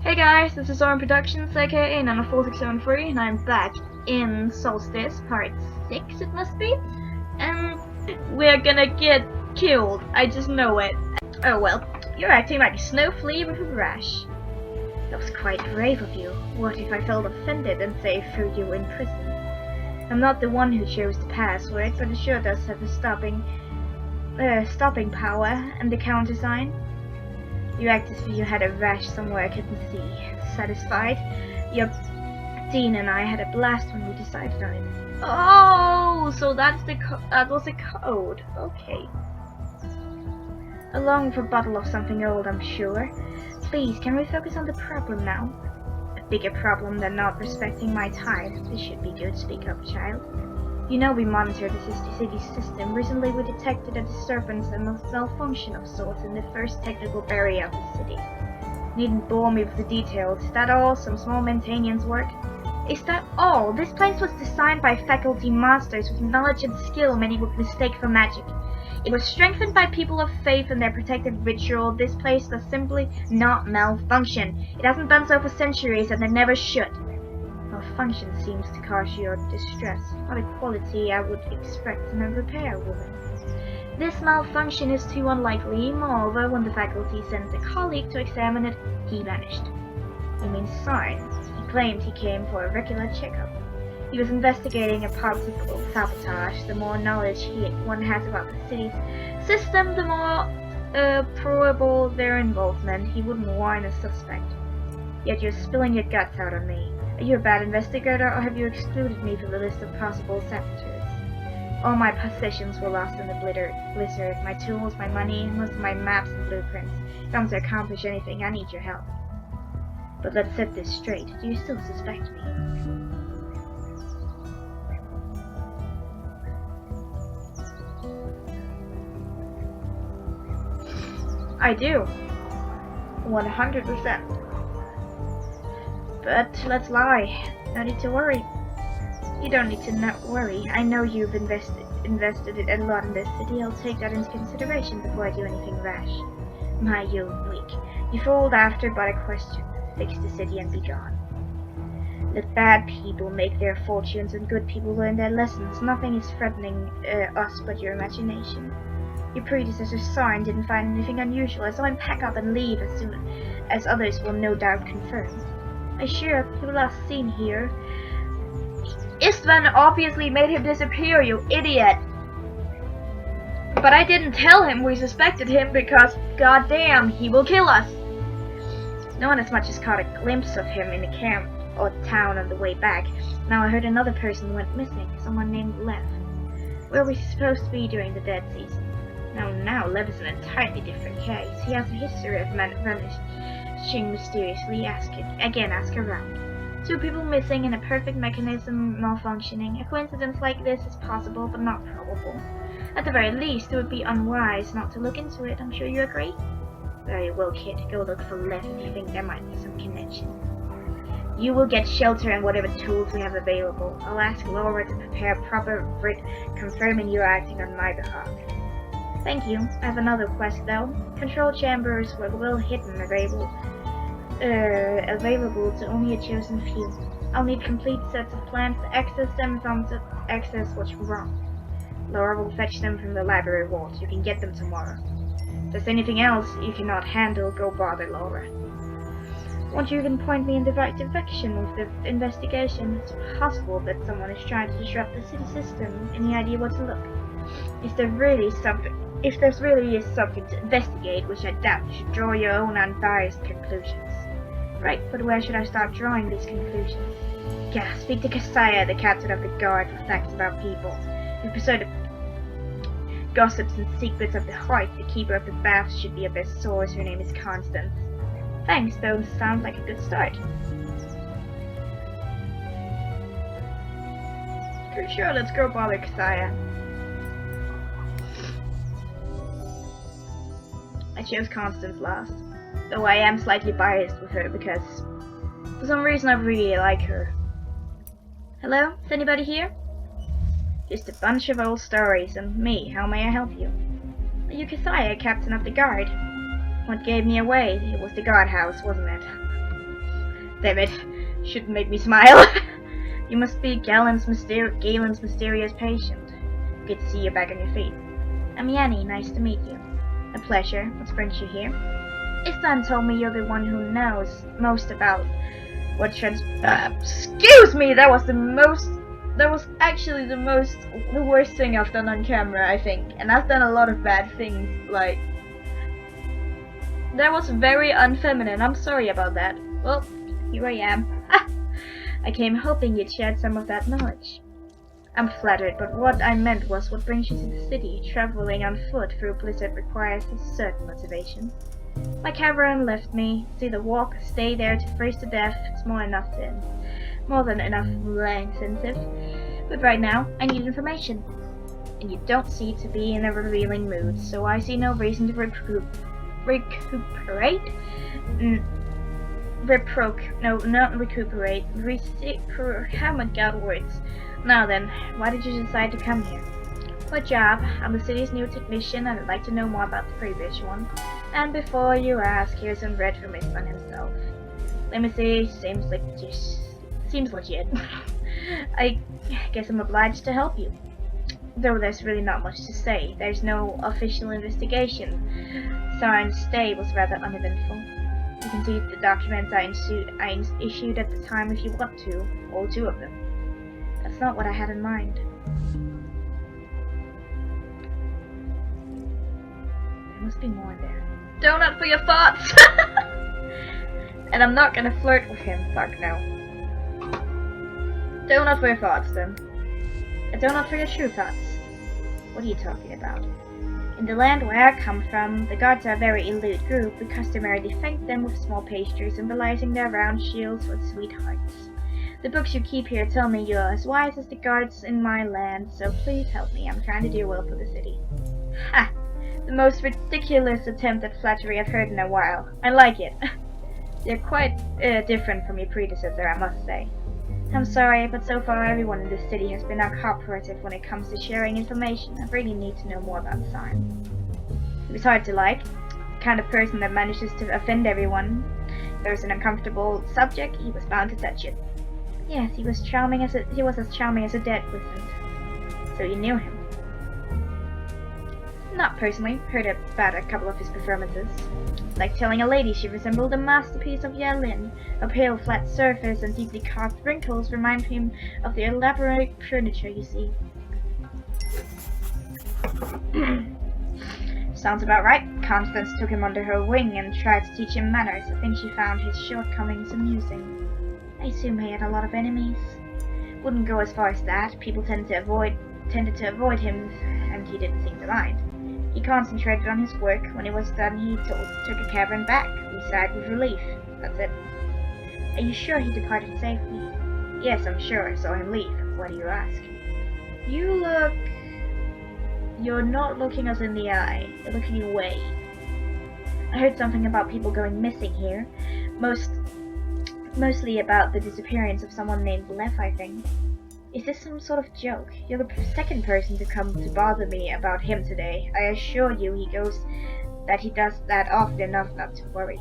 Hey guys, this is Oren Productions, aka Nana 4673, and I'm back in Solstice, part 6 it must be, and we're gonna get killed, I just know it. Oh well, you're acting like a snow flea with a rash. That was quite brave of you. What if I felt offended and say threw you in prison? I'm not the one who chose the password, but it sure does have a stopping power and the countersign. You act as if you had a rash somewhere I couldn't see. Satisfied? Your Dean and I had a blast when we decided on it. Oh, so that was the code. Okay. Along with a bottle of something old, I'm sure. Please, can we focus on the problem now? A bigger problem than not respecting my tithe. This should be good. Speak up, child. You know we monitor the city system. Recently we detected a disturbance and malfunction of sorts in the first technical area of the city. Needn't bore me with the details. Is that all? Some small maintenance work? Is that all? This place was designed by faculty masters with knowledge and skill many would mistake for magic. It was strengthened by people of faith and their protective ritual. This place does simply not malfunction. It hasn't done so for centuries and it never should. Malfunction seems to cause your distress, not a quality I would expect in a repair woman. This malfunction is too unlikely. Moreover, when the faculty sent a colleague to examine it, he vanished. You mean signs? He claimed he came for a regular checkup. He was investigating a possible sabotage. The more knowledge one has about the city's system, the more probable their involvement. He wouldn't warn a suspect. Yet you're spilling your guts out on me. Are you a bad investigator, or have you excluded me from the list of possible saboteurs? All my possessions were lost in the blizzard. My tools, my money, most of my maps and blueprints. If I'm to accomplish anything, I need your help. But let's set this straight. Do you still suspect me? I do. 100%. But let's lie. No need to worry. You don't need to not worry. I know you've invested a lot in this city. I'll take that into consideration before I do anything rash. My, you're weak. You fooled after but a question. Fix the city and be gone. Let bad people make their fortunes and good people learn their lessons. Nothing is threatening us but your imagination. Your predecessor saw and didn't find anything unusual. I saw him pack up and leave as soon as others will no doubt confirm. I sure you last seen here. Istvan obviously made him disappear, you idiot! But I didn't tell him we suspected him because, goddamn, he will kill us! No one as much as caught a glimpse of him in the camp or town on the way back. Now I heard another person went missing, someone named Lev. Where was he supposed to be during the dead season? Now Lev is an entirely different case. He has a history of vanishing mysteriously. Ask around. 2 people missing and a perfect mechanism malfunctioning. A coincidence like this is possible, but not probable. At the very least, it would be unwise not to look into it. I'm sure you agree? Very well, kid. Go look for Lev if you think there might be some connection. You will get shelter and whatever tools we have available. I'll ask Laura to prepare a proper writ confirming you're acting on my behalf. Thank you. I have another quest though. Control chambers were well hidden, available to only a chosen few. I'll need complete sets of plans to access them if I'm to access what's wrong. Laura will fetch them from the library vault. You can get them tomorrow. If there's anything else you cannot handle, go bother Laura. Won't you even point me in the right direction with the investigation? It's possible that someone is trying to disrupt the city system. Any idea where to look? If there's really something to investigate, which I doubt, you should draw your own unbiased conclusions. Right, but where should I start drawing these conclusions? Yeah, speak to Kasaya, the captain of the guard, for facts about people. If pursuit of gossips and secrets of the heart, the keeper of the baths should be your best source. Her name is Constance. Thanks, though, sounds like a good start. Pretty sure, let's go bother Kasaya. I chose Constance last, though I am slightly biased with her because for some reason I really like her. Hello? Is anybody here? Just a bunch of old stories, and me. How may I help you? Are you Kasaya, captain of the guard? What gave me away? It was the guardhouse, wasn't it? Damn it. Shouldn't make me smile. You must be Galen's mysterious patient. Good to see you back on your feet. I'm Yanni, nice to meet you. A pleasure. What brings you here? Istan told me you're the one who knows most about what excuse me, that was actually the worst thing I've done on camera, I think. And I've done a lot of bad things, like, that was very unfeminine. I'm sorry about that. Well, here I am. I came hoping you'd shared some of that knowledge. I'm flattered, but what I meant was, what brings you to the city? Traveling on foot through Blizzard requires a certain motivation. My caravan left me. It's either walk or stay there to freeze to death. It's more than enough incentive. But right now, I need information. And you don't seem to be in a revealing mood, so I see no reason to recuperate? Oh my god, words. Now then, why did you decide to come here? My job. I'm the city's new technician and I'd like to know more about the previous one. And before you ask, here's some bread from his son himself. Let me see, seems legit. I guess I'm obliged to help you. Though there's really not much to say. There's no official investigation. Sign's stay was rather uneventful. You can see the documents I issued at the time if you want to, all 2 of them. That's not what I had in mind. There must be more there. Donut for your thoughts! And I'm not gonna flirt with him, fuck no. Donut for your thoughts then. A donut for your true thoughts. What are you talking about? In the land where I come from, the guards are a very elite group. We customarily thank them with small pastries, symbolizing their round shields with sweethearts. The books you keep here tell me you're as wise as the guards in my land, so please help me. I'm trying to do well for the city. Ha! The most ridiculous attempt at flattery I've heard in a while. I like it. You're quite different from your predecessor, I must say. I'm sorry, but so far everyone in this city has been uncooperative when it comes to sharing information. I really need to know more about Sign. He was hard to like, the kind of person that manages to offend everyone. If there's an uncomfortable subject, he was bound to touch it. Yes, he was as charming as a dead wizard. So you knew him? Not personally, heard about a couple of his performances. Like telling a lady she resembled a masterpiece of Yalin. Her pale flat surface and deeply carved wrinkles remind him of the elaborate furniture you see. Sounds about right. Constance took him under her wing and tried to teach him manners. I think she found his shortcomings amusing. I assume he had a lot of enemies. Wouldn't go as far as that. People tended to avoid him, and he didn't seem to mind. He concentrated on his work. When it was done, he took a caravan back. We sighed with relief. That's it. Are you sure he departed safely? Yes, I'm sure. I saw him leave. Why do you ask? You're not looking us in the eye. You're looking away. I heard something about people going missing here. Mostly about the disappearance of someone named Lev, I think. Is this some sort of joke? You're the second person to come to bother me about him today. I assure you he does that often enough not to worry.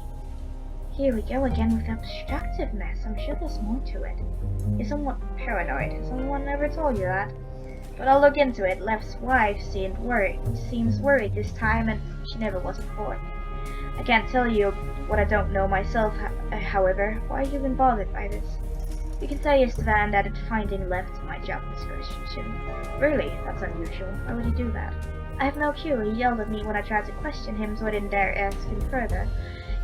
Here we go again with obstructiveness. I'm sure there's more to it. You're somewhat paranoid. Has someone ever told you that? But I'll look into it. Lev's wife seems worried this time, and she never was before. I can't tell you what I don't know myself, however. Why have you been bothered by this? You can say yes to that and added finding Lev to my job description. Really? That's unusual. Why would he do that? I have no clue. He yelled at me when I tried to question him, so I didn't dare ask him further.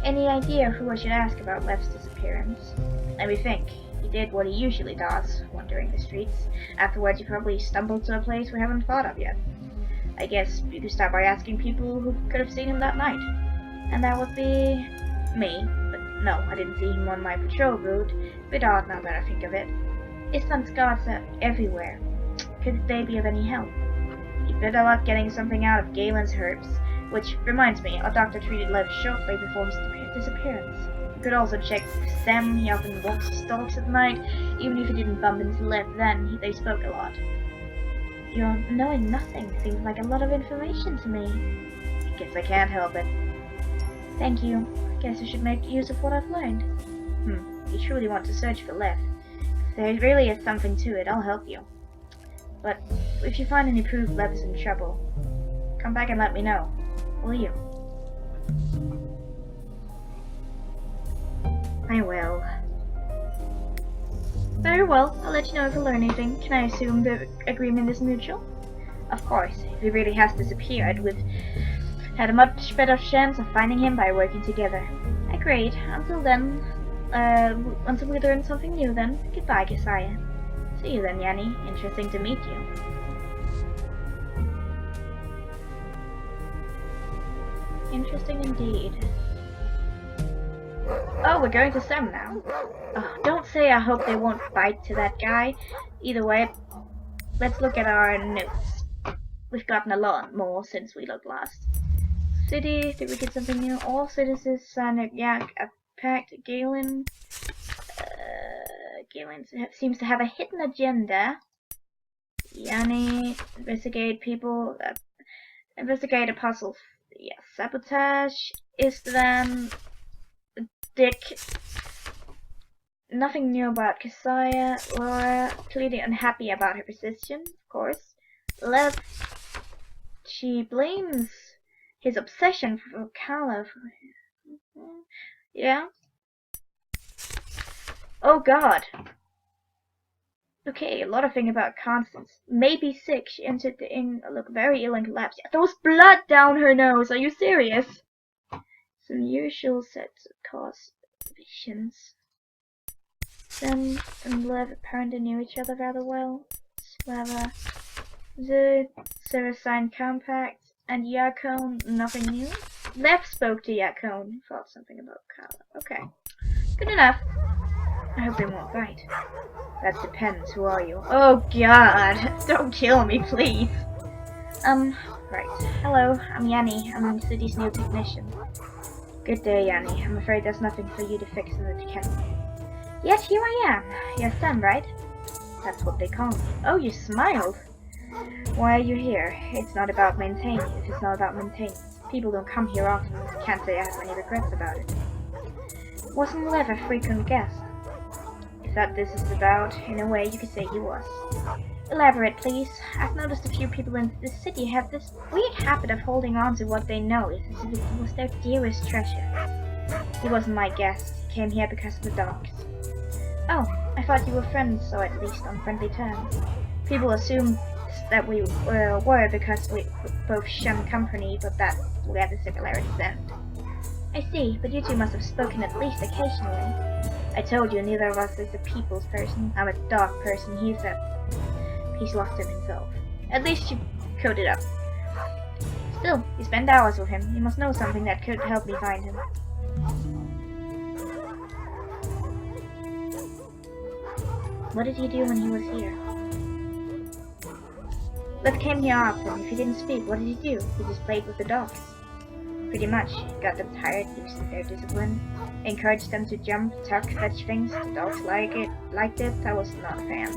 Any idea who I should ask about Lev's disappearance? Let me think. He did what he usually does, wandering the streets. Afterwards, he probably stumbled to a place we haven't thought of yet. I guess you could start by asking people who could have seen him that night. And that would be me. No, I didn't see him on my patrol route. Bit odd now that I think of it. Island's guards are everywhere. Could they be of any help? He'd better luck getting something out of Galen's herbs. Which reminds me, our doctor treated Lev shortly before his disappearance. You could also check Sem. He often walks his dogs at night. Even if he didn't bump into Lev then, they spoke a lot. Your knowing nothing seems like a lot of information to me. I guess I can't help it. Thank you. Guess I should make use of what I've learned. You truly want to search for Lev. If there really is something to it, I'll help you. But if you find any proof Lev is in trouble, come back and let me know, will you? I will. Very well, I'll let you know if I learn anything. Can I assume the agreement is mutual? Of course, if he really has disappeared, we've had a much better chance of finding him by working together. Agreed. Until then, until we learn something new then, goodbye, Keziah. See you then, Yanni. Interesting to meet you. Interesting indeed. Oh, we're going to Sem now. Oh, don't say I hope they won't bite to that guy. Either way, let's look at our notes. We've gotten a lot more since we looked last. City, did we get something new? All citizens signed a pact. Galen seems to have a hidden agenda. Yanni, investigate people, investigate a puzzle. Yes, sabotage. Istvan, Dick. Nothing new about Keziah. Laura, clearly unhappy about her position, of course. Lev, she blames his obsession for Kala. Yeah. Oh God. Okay, a lot of things about Constance. Maybe sick. She entered the inn, looked very ill and collapsed. There's blood down her nose. Are you serious? Some usual sets of cause visions. Sem and Lev apparently knew each other rather well. Slava, the Sarah signed compact, and Yakon, nothing new. Lev spoke to Yakon, thought something about Kala. Okay, good enough. I hope they won't bite. That depends. Who are you? Oh God! Don't kill me, please. Right. Hello, I'm Yanni. I'm the city's new technician. Good day, Yanni. I'm afraid there's nothing for you to fix in the kennel. Yet here I am. You're Sem, right? That's what they call me. Oh, you smiled. Why are you here? It's not about maintaining. If it's not about maintaining, people don't come here often. Can't say I have any regrets about it. Wasn't Lev a frequent guest? Is that this is about? In a way, you could say he was. Elaborate, please. I've noticed a few people in this city have this weird habit of holding on to what they know as if it was their dearest treasure. He wasn't my guest. He came here because of the dogs. Oh, I thought you were friends, or at least on friendly terms. People assume that we were because we both shunned company, but that's where the similarities end. I see, but you two must have spoken at least occasionally. I told you neither of us is a people's person. I'm a dog person. He's lost him himself. At least you coded it up. Still, you spend hours with him. You must know something that could help me find him. What did he do when he was here? Lev came here often. If he didn't speak, what did he do? He just played with the dogs. Pretty much. Got them tired, loosened their discipline, encouraged them to jump, tuck, fetch things. The dogs liked it. I was not a fan.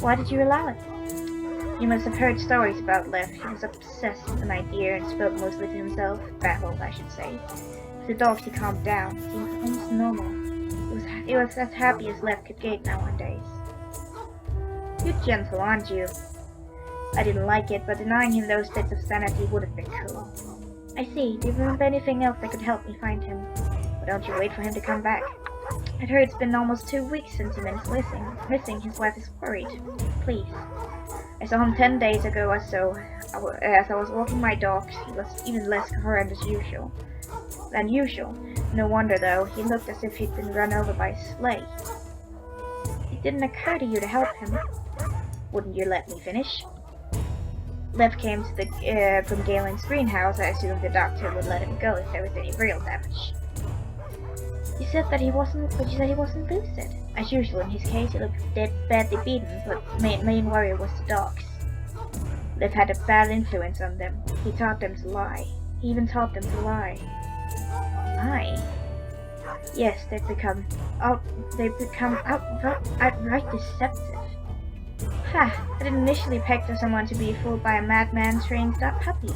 Why did you allow it? You must have heard stories about Lev. He was obsessed with an idea and spoke mostly to himself. Battled, I should say. With the dogs he calmed down. He seemed almost normal. He was as happy as Lev could get nowadays. You're gentle, aren't you? I didn't like it, but denying him those bits of sanity would have been cruel. I see. Do you remember anything else that could help me find him? Why don't you wait for him to come back? I've heard it's been almost 2 weeks since he went missing. His wife is worried. Please. I saw him 10 days ago or so. As I was walking my dogs, he was even less coherent than usual. No wonder, though. He looked as if he'd been run over by a sleigh. It didn't occur to you to help him. Wouldn't you let me finish? Lev came to from Galen's greenhouse. I assumed the doctor would let him go if there was any real damage. You said he wasn't lucid. As usual in his case, he looked badly beaten, but main worry was the dogs. Lev had a bad influence on them. He taught them to lie. He even taught them to lie. Lie? Yes, they've become outright deceptive. Ha! I didn't initially peg for someone to be fooled by a madman trained up puppy.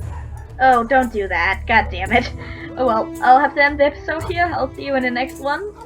Oh, don't do that. God damn it. Oh well, I'll have to end the episode here. I'll see you in the next one.